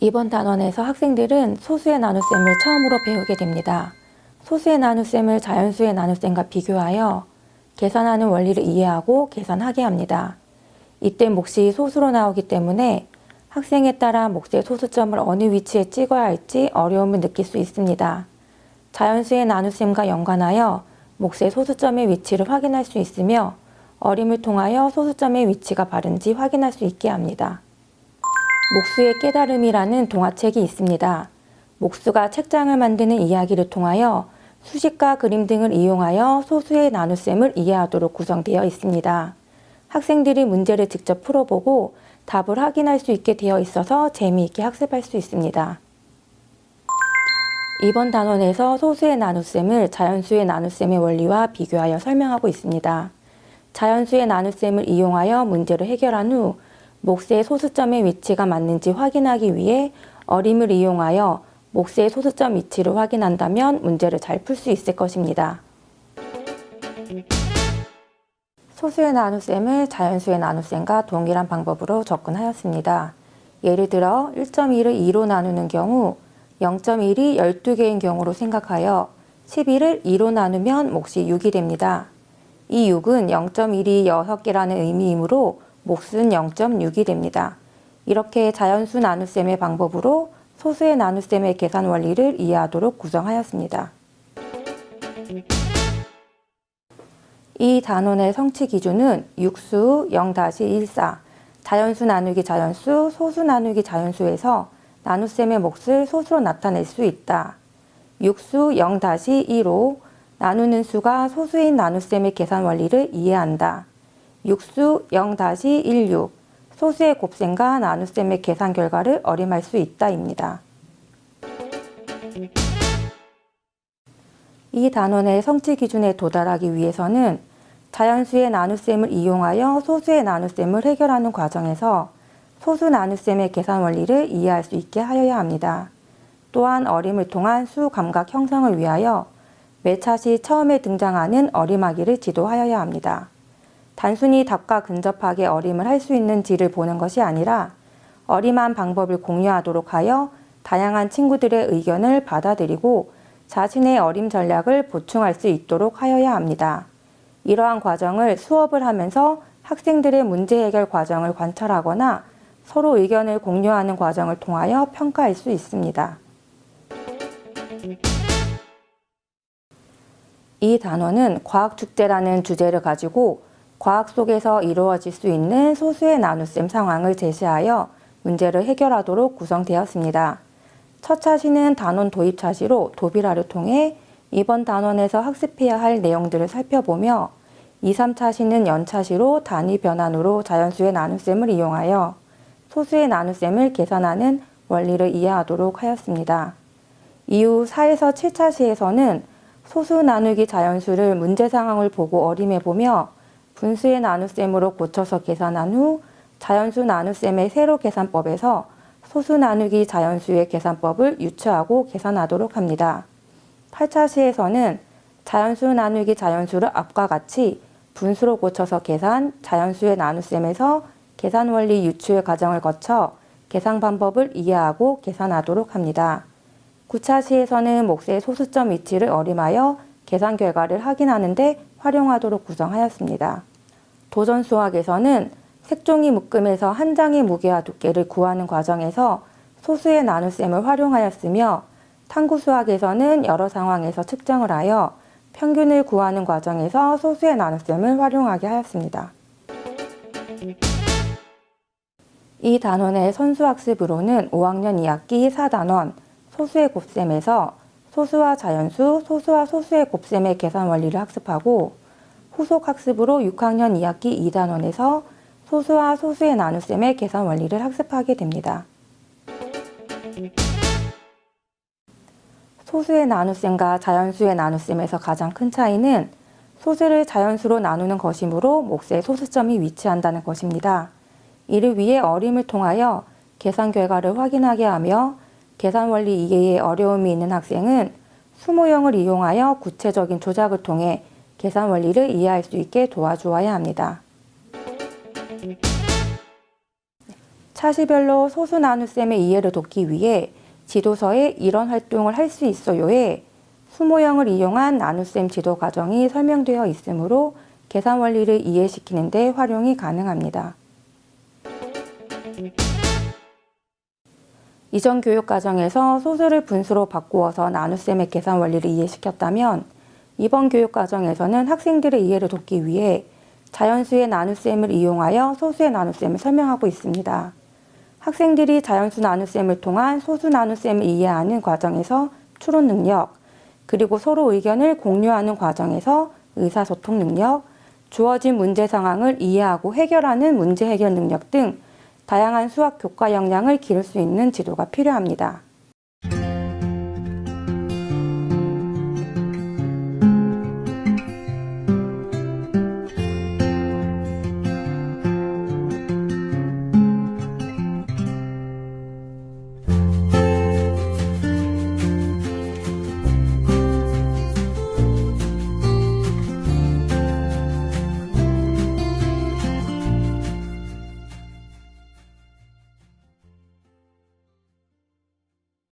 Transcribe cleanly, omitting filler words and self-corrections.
이번 단원에서 학생들은 소수의 나눗셈을 처음으로 배우게 됩니다. 소수의 나눗셈을 자연수의 나눗셈과 비교하여 계산하는 원리를 이해하고 계산하게 합니다. 이때 몫이 소수로 나오기 때문에 학생에 따라 몫의 소수점을 어느 위치에 찍어야 할지 어려움을 느낄 수 있습니다. 자연수의 나눗셈과 연관하여 몫의 소수점의 위치를 확인할 수 있으며 어림을 통하여 소수점의 위치가 바른지 확인할 수 있게 합니다. 목수의 깨달음이라는 동화책이 있습니다. 목수가 책장을 만드는 이야기를 통하여 수식과 그림 등을 이용하여 소수의 나눗셈을 이해하도록 구성되어 있습니다. 학생들이 문제를 직접 풀어보고 답을 확인할 수 있게 되어 있어서 재미있게 학습할 수 있습니다. 이번 단원에서 소수의 나눗셈을 자연수의 나눗셈의 원리와 비교하여 설명하고 있습니다. 자연수의 나눗셈을 이용하여 문제를 해결한 후 몫의 소수점의 위치가 맞는지 확인하기 위해 어림을 이용하여 몫의 소수점 위치를 확인한다면 문제를 잘 풀 수 있을 것입니다. 소수의 나눗셈을 자연수의 나눗셈과 동일한 방법으로 접근하였습니다. 예를 들어 1.1을 2로 나누는 경우 0.1이 12개인 경우로 생각하여 11을 2로 나누면 몫이 6이 됩니다. 이 6은 0.1이 6개라는 의미이므로 몫은 0.6이 됩니다. 이렇게 자연수 나눗셈의 방법으로 소수의 나눗셈의 계산 원리를 이해하도록 구성하였습니다. 이 단원의 성취 기준은 육수 0-14, 자연수 나누기 자연수, 소수 나누기 자연수에서 나눗셈의 몫을 소수로 나타낼 수 있다. 육수 0-2로 나누는 수가 소수인 나눗셈의 계산 원리를 이해한다. 육수 0-16, 소수의 곱셈과 나눗셈의 계산 결과를 어림할 수 있다입니다. 이 단원의 성취 기준에 도달하기 위해서는 자연수의 나눗셈을 이용하여 소수의 나눗셈을 해결하는 과정에서 소수 나눗셈의 계산 원리를 이해할 수 있게 하여야 합니다. 또한 어림을 통한 수 감각 형성을 위하여 매 차시 처음에 등장하는 어림하기를 지도하여야 합니다. 단순히 답과 근접하게 어림을 할 수 있는지를 보는 것이 아니라 어림한 방법을 공유하도록 하여 다양한 친구들의 의견을 받아들이고 자신의 어림 전략을 보충할 수 있도록 하여야 합니다. 이러한 과정을 수업을 하면서 학생들의 문제 해결 과정을 관찰하거나 서로 의견을 공유하는 과정을 통하여 평가할 수 있습니다. 이 단원은 과학축제라는 주제를 가지고 과학 속에서 이루어질 수 있는 소수의 나눗셈 상황을 제시하여 문제를 해결하도록 구성되었습니다. 첫 차시는 단원 도입 차시로 도비라를 통해 이번 단원에서 학습해야 할 내용들을 살펴보며 2, 3차시는 연차시로 단위 변환으로 자연수의 나눗셈을 이용하여 소수의 나눗셈을 계산하는 원리를 이해하도록 하였습니다. 이후 4에서 7차시에서는 소수 나누기 자연수를 문제 상황을 보고 어림해보며 분수의 나눗셈으로 고쳐서 계산한 후 자연수 나눗셈의 세로 계산법에서 소수 나누기 자연수의 계산법을 유추하고 계산하도록 합니다. 8차시에서는 자연수 나누기 자연수를 앞과 같이 분수로 고쳐서 계산, 자연수의 나눗셈에서 계산 원리 유추의 과정을 거쳐 계산 방법을 이해하고 계산하도록 합니다. 9차시에서는 몫의 소수점 위치를 어림하여 계산 결과를 확인하는 데 활용하도록 구성하였습니다. 도전 수학에서는 색종이 묶음에서 한 장의 무게와 두께를 구하는 과정에서 소수의 나눗셈을 활용하였으며 탐구 수학에서는 여러 상황에서 측정을 하여 평균을 구하는 과정에서 소수의 나눗셈을 활용하게 하였습니다. 이 단원의 선수학습으로는 5학년 2학기 4단원 소수의 곱셈에서 소수와 자연수, 소수와 소수의 곱셈의 계산 원리를 학습하고 후속 학습으로 6학년 2학기 2단원에서 소수와 소수의 나눗셈의 계산 원리를 학습하게 됩니다. 소수의 나눗셈과 자연수의 나눗셈에서 가장 큰 차이는 소수를 자연수로 나누는 것이므로 몫의 소수점이 위치한다는 것입니다. 이를 위해 어림을 통하여 계산 결과를 확인하게 하며 계산 원리 이해에 어려움이 있는 학생은 수모형을 이용하여 구체적인 조작을 통해 계산 원리를 이해할 수 있게 도와주어야 합니다. 차시별로 소수 나눗셈의 이해를 돕기 위해 지도서에 이런 활동을 할 수 있어요에 수모형을 이용한 나눗셈 지도 과정이 설명되어 있으므로 계산 원리를 이해시키는 데 활용이 가능합니다. 이전 교육 과정에서 소수를 분수로 바꾸어서 나눗셈의 계산 원리를 이해시켰다면 이번 교육 과정에서는 학생들의 이해를 돕기 위해 자연수의 나눗셈을 이용하여 소수의 나눗셈을 설명하고 있습니다. 학생들이 자연수 나눗셈을 통한 소수 나눗셈을 이해하는 과정에서 추론 능력, 그리고 서로 의견을 공유하는 과정에서 의사소통 능력, 주어진 문제 상황을 이해하고 해결하는 문제 해결 능력 등 다양한 수학 교과 역량을 기를 수 있는 지도가 필요합니다.